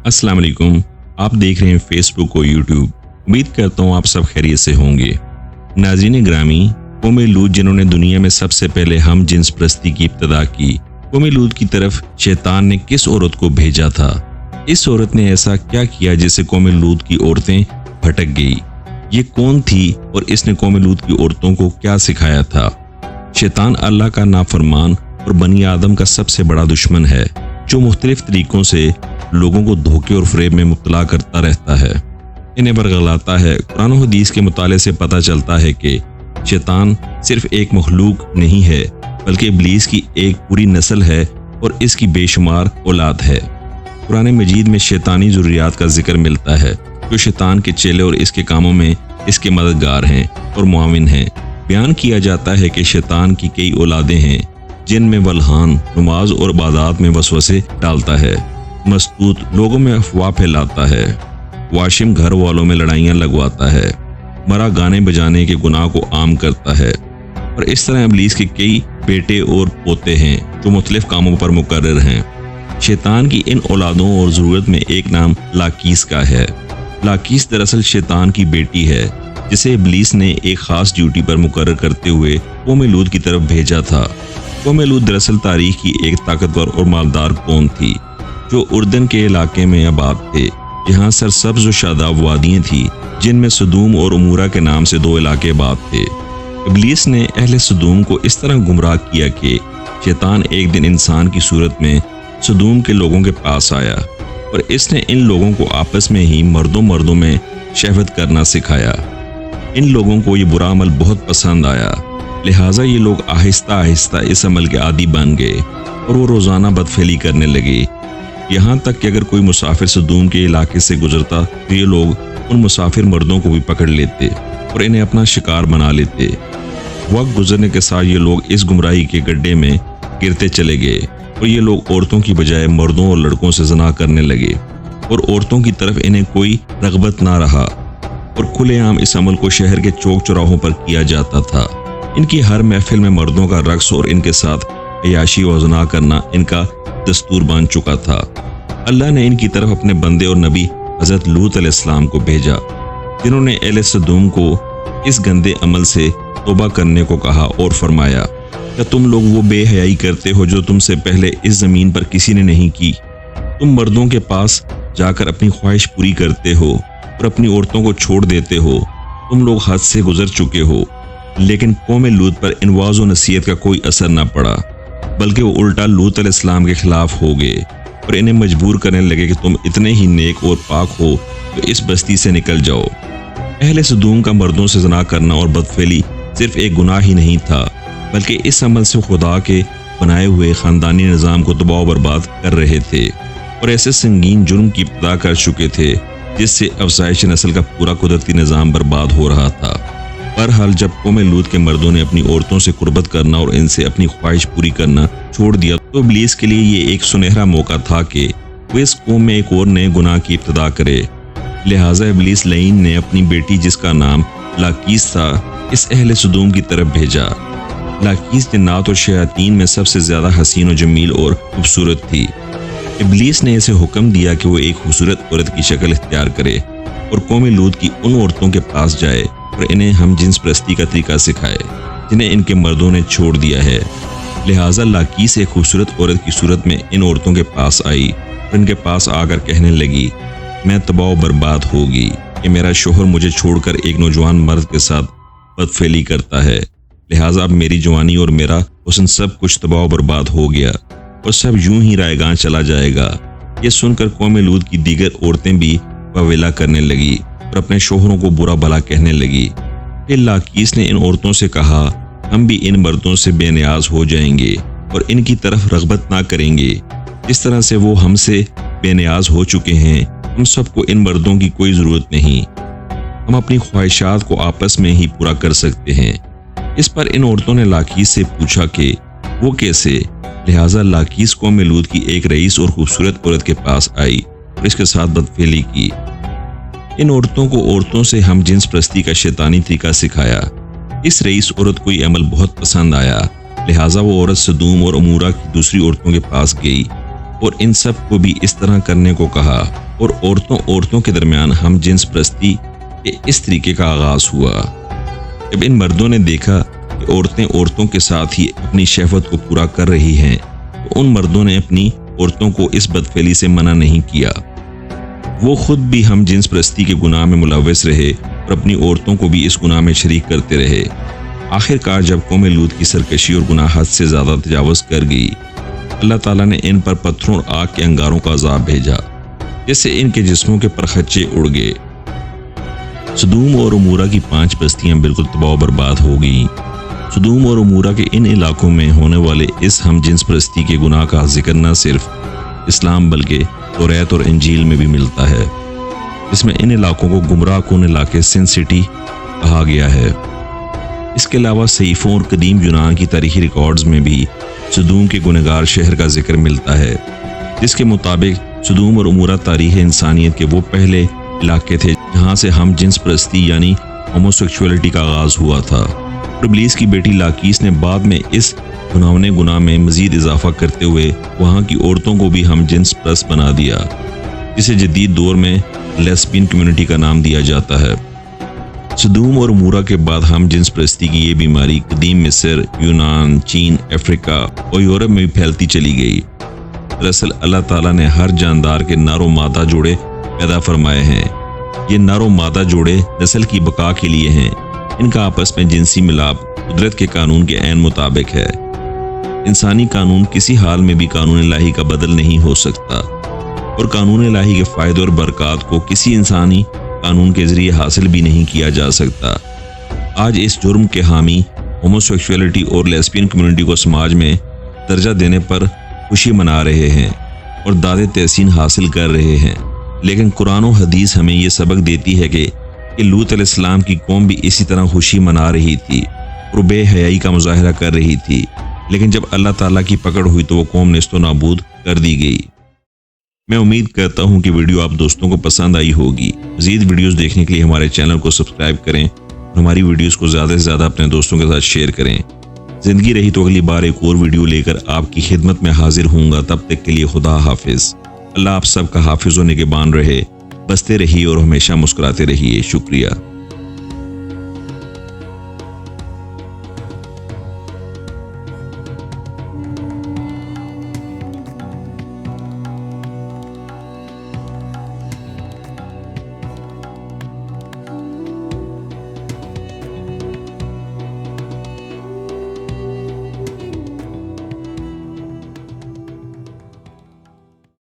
अस्सलाम वालेकुम। आप देख रहे हैं फेसबुक और यूट्यूब। उम्मीद करता हूँ आप सब खैरियत से होंगे। नाज़रीन ग्रामी, कौम लूत जिन्होंने दुनिया में सबसे पहले हम जिन्स परस्ती की इब्तिदा की, कौम लूत की तरफ शैतान ने किस औरत को भेजा था? इस औरत ने ऐसा क्या किया जिससे कौम लूत की औरतें भटक गई? ये कौन थी और इसने कौम लूत की औरतों को क्या सिखाया था? शैतान अल्लाह का नाफरमान और बनी आदम का सबसे बड़ा दुश्मन है, जो मुख्तलिफ तरीकों से लोगों को धोखे और फरेब में मुब्तला करता रहता है, इन्हें बरगलाता है। कुरान और हदीस के मुताले से पता चलता है कि शैतान सिर्फ एक मखलूक नहीं है, बल्कि इब्लीस की एक पूरी नस्ल है और इसकी बेशुमार औलाद है। कुरान मजीद में शैतानी ज़ुर्रियात का जिक्र मिलता है, जो शैतान के चेले और इसके कामों में इसके मददगार हैं और मुआविन हैं। बयान किया जाता है कि शैतान की कई औलादें हैं, जिनमें वल्हान नमाज और इबादत में वसवसे डालता है, मस्तूत लोगों में अफवाह फैलाता है, वाशिम घर वालों में लड़ाइयाँ लगवाता है, मरा गाने बजाने के गुनाह को आम करता है। और इस तरह इब्लीस के कई बेटे और पोते हैं जो मुख्तलिफ कामों पर मुकर्रर हैं। शैतान की इन औलादों और ज़रूरत में एक नाम लाकीस का है। लाकीस दरअसल शैतान की बेटी है, जिसे इब्लीस ने एक ख़ास ड्यूटी पर मुकर्रर करते हुए कौम लूत की तरफ भेजा था। कौम लूत दरअसल तारीख की एक ताकतवर और मालदार कौम थी, जो उर्दन के इलाके में आबाद थे, जहाँ सरसब्ज और शादाब वादियाँ थी, जिनमें सदूम और उमूरा के नाम से दो इलाके आबाद थे। इब्लीस ने अहले सदूम को इस तरह गुमराह किया कि शैतान एक दिन इंसान की सूरत में सदूम के लोगों के पास आया और इसने इन लोगों को आपस में ही मर्दों में शहवत करना सिखाया। इन लोगों को ये बुरा अमल बहुत पसंद आया, लिहाजा ये लोग आहिस्ता आहिस्ता इस अमल के आदी बन गए और वो रोज़ाना बदफेली करने लगे। यहाँ तक कि अगर कोई मुसाफिर सदूम के इलाके से गुजरता तो ये लोग उन मुसाफिर मर्दों को भी पकड़ लेते और इन्हें अपना शिकार बना लेते। वक्त गुजरने के साथ ये लोग इस गुमराही के गड्ढे में गिरते चले गए और ये लोग औरतों की बजाय मर्दों और लड़कों से ज़ना करने लगे और औरतों की तरफ इन्हें कोई रग़बत ना रहा और खुलेआम इस अमल को शहर के चौक चौराहों पर किया जाता था। इनकी हर महफिल में मर्दों का रक्स और इनके साथ अयाशी और ज़ना करना इनका दस्तूर बन चुका था। अल्लाह ने इनकी तरफ अपने बंदे और नबी हज़रत लूत अलैहिस्सलाम को भेजा, जिन्होंने अहले सदूम को इस गंदे अमल से तौबा करने को कहा और फरमाया, क्या तुम लोग वो बेहयाई करते हो जो तुमसे पहले इस ज़मीन पर किसी ने नहीं की? तुम मर्दों के पास जाकर अपनी ख्वाहिश पूरी करते हो और अपनी औरतों को छोड़ देते हो। तुम लोग हद से गुजर चुके हो। लेकिन कौम लूत पर इन वाज़ व नसीहत का कोई असर न पड़ा, बल्कि वो उल्टा लूत अलैहिस्सलाम के खिलाफ हो गए और इन्हें मजबूर करने लगे कि तुम इतने ही नेक और पाक हो तो इस बस्ती से निकल जाओ। अहले सदूम का मर्दों से ज़ना करना और बदफेली सिर्फ एक गुनाह ही नहीं था, बल्कि इस अमल से खुदा के बनाए हुए ख़ानदानी निज़ाम को तबाह बर्बाद कर रहे थे और ऐसे संगीन जुर्म की इब्तिदा कर चुके थे, जिससे अफज़ाइश नस्ल का पूरा कुदरती निज़ाम बर्बाद हो रहा था। बहरहाल जब कौम लूत के मर्दों ने अपनी औरतों से कुर्बत करना और इनसे अपनी ख्वाहिश पूरी करना छोड़ दिया, तो इब्लीस के लिए ये एक सुनहरा मौका था कि वो इस कौम में एक और नए गुनाह की इब्तिदा करे। लिहाजा इब्लीस लईन ने अपनी बेटी, जिसका नाम लाकीस था, इस अहले सदूम की तरफ भेजा। लाकीस जन्नात और शयातीन में सबसे ज़्यादा हसीन और जमील और खूबसूरत थी। इब्लीस ने इसे हुक्म दिया कि वो एक खूबसूरत औरत की शक्ल इख्तियार करे और कौम लूत की उन औरतों के पास जाए और इन्हें हम जिन्स परस्ती का तरीका सिखाए, जिन्हें इनके मर्दों ने छोड़ दिया है। लिहाजा लाकीस एक खूबसूरत औरत की सूरत में इन औरतों के पास आई और इनके पास आकर कहने लगी, मैं तबाह बर्बाद होगी कि मेरा शोहर मुझे छोड़कर एक नौजवान मर्द के साथ बदफेली करता है। लिहाजा अब मेरी जवानी और मेरा हुस्न सब कुछ तबाह बर्बाद हो गया और सब यूं ही रायगां चला जाएगा। ये सुनकर कौम लूत की दीगर औरतें भी बवेला करने लगी और अपने शोहरों को बुरा भला कहने लगी। फिर लाकीस ने इन औरतों से कहा, हम भी इन मर्दों से बेनियाज हो जाएंगे और इनकी तरफ रग़बत ना करेंगे। जिस तरह से वो हमसे बेनियाज हो चुके हैं, हम सबको इन मर्दों की कोई ज़रूरत नहीं। हम अपनी ख्वाहिशात को आपस में ही पूरा कर सकते हैं। इस पर इन औरतों ने लाकीस से पूछा कि वो कैसे। लिहाजा लाकीस कौम लूत की एक रईस और खूबसूरत औरत के पास आई और इसके साथ बदफेली की। इन औरतों को औरतों से हम जिन्स परस्ती का शैतानी तरीका सिखाया। इस रईस औरत को ये अमल बहुत पसंद आया, लिहाजा वो औरत सदूम और उमूरा की दूसरी औरतों के पास गई और इन सब को भी इस तरह करने को कहा। اور عورتوں کے درمیان ہم جنس پرستی کے اس طریقے کا آغاز ہوا۔ جب ان مردوں نے دیکھا کہ عورتوں کے ساتھ ہی اپنی شہوت کو پورا کر رہی ہیں تو ان مردوں نے اپنی عورتوں کو اس بدفعلی سے منع نہیں کیا۔ وہ خود بھی ہم جنس پرستی کے گناہ میں ملوث رہے اور اپنی عورتوں کو بھی اس گناہ میں شریک کرتے رہے۔ آخر کار جب قوم لوط کی سرکشی اور گناہ حد سے زیادہ تجاوز کر گئی، اللہ تعالیٰ نے ان پر پتھروں اور آگ کے انگاروں کا عذاب بھیجا، جس سے ان کے جسموں کے پرخچے اڑ گئے۔ سدوم اور عمورہ کی 5 بستیاں بالکل تباہ و برباد ہو گئیں۔ سدوم اور عمورہ کے ان علاقوں میں ہونے والے اس ہم جنس پرستی کے گناہ کا ذکر نہ صرف اسلام بلکہ توریت اور انجیل میں بھی ملتا ہے، جس میں ان علاقوں کو گمراہ کن علاقے سن سٹی کہا گیا ہے۔ اس کے علاوہ صحیفوں اور قدیم یونان کی تاریخی ریکارڈز میں بھی سدوم کے گنہگار شہر کا ذکر ملتا ہے، جس کے مطابق سدوم اور عمورہ تاریخ انسانیت کے وہ پہلے علاقے تھے جہاں سے ہم جنس پرستی یعنی ہوموسیکشولیٹی کا آغاز ہوا تھا، اور ابلیس کی بیٹی لاکیس نے بعد میں اس گھناونے گناہ میں مزید اضافہ کرتے ہوئے وہاں کی عورتوں کو بھی ہم جنس پرست بنا دیا، جسے جدید دور میں لیسبین کمیونٹی کا نام دیا جاتا ہے۔ سدوم اور عمورہ کے بعد ہم جنس پرستی کی یہ بیماری قدیم مصر، یونان، چین، افریقہ اور یورپ میں بھی پھیلتی چلی گئی۔ دراصل اللہ تعالیٰ نے ہر جاندار کے نر و مادہ جوڑے پیدا فرمائے ہیں۔ یہ نر و مادہ جوڑے نسل کی بقا کے لیے ہیں۔ ان کا آپس میں جنسی ملاپ قدرت کے قانون کے عین مطابق ہے۔ انسانی قانون کسی حال میں بھی قانون الہی کا بدل نہیں ہو سکتا، اور قانون الہی کے فائدے اور برکات کو کسی انسانی قانون کے ذریعے حاصل بھی نہیں کیا جا سکتا۔ آج اس جرم کے حامی ہوموسیکشولیٹی اور لیسبین کمیونٹی کو سماج میں درجہ دینے پر خوشی منا رہے ہیں اور داد تحسین حاصل کر رہے ہیں، لیکن قرآن و حدیث ہمیں یہ سبق دیتی ہے کہ لوط علیہ السلام کی قوم بھی اسی طرح خوشی منا رہی تھی اور بے حیائی کا مظاہرہ کر رہی تھی، لیکن جب اللہ تعالیٰ کی پکڑ ہوئی تو وہ قوم نیست و نابود کر دی گئی۔ میں امید کرتا ہوں کہ ویڈیو آپ دوستوں کو پسند آئی ہوگی۔ مزید ویڈیوز دیکھنے کے لیے ہمارے چینل کو سبسکرائب کریں اور ہماری ویڈیوز کو زیادہ سے زیادہ اپنے دوستوں کے ساتھ شیئر کریں۔ زندگی رہی تو اگلی بار ایک اور ویڈیو لے کر آپ کی خدمت میں حاضر ہوں گا۔ تب تک کے لیے خدا حافظ۔ اللہ آپ سب کا حافظ و نگہبان رہے۔ بستے رہیے اور ہمیشہ مسکراتے رہیے۔ شکریہ۔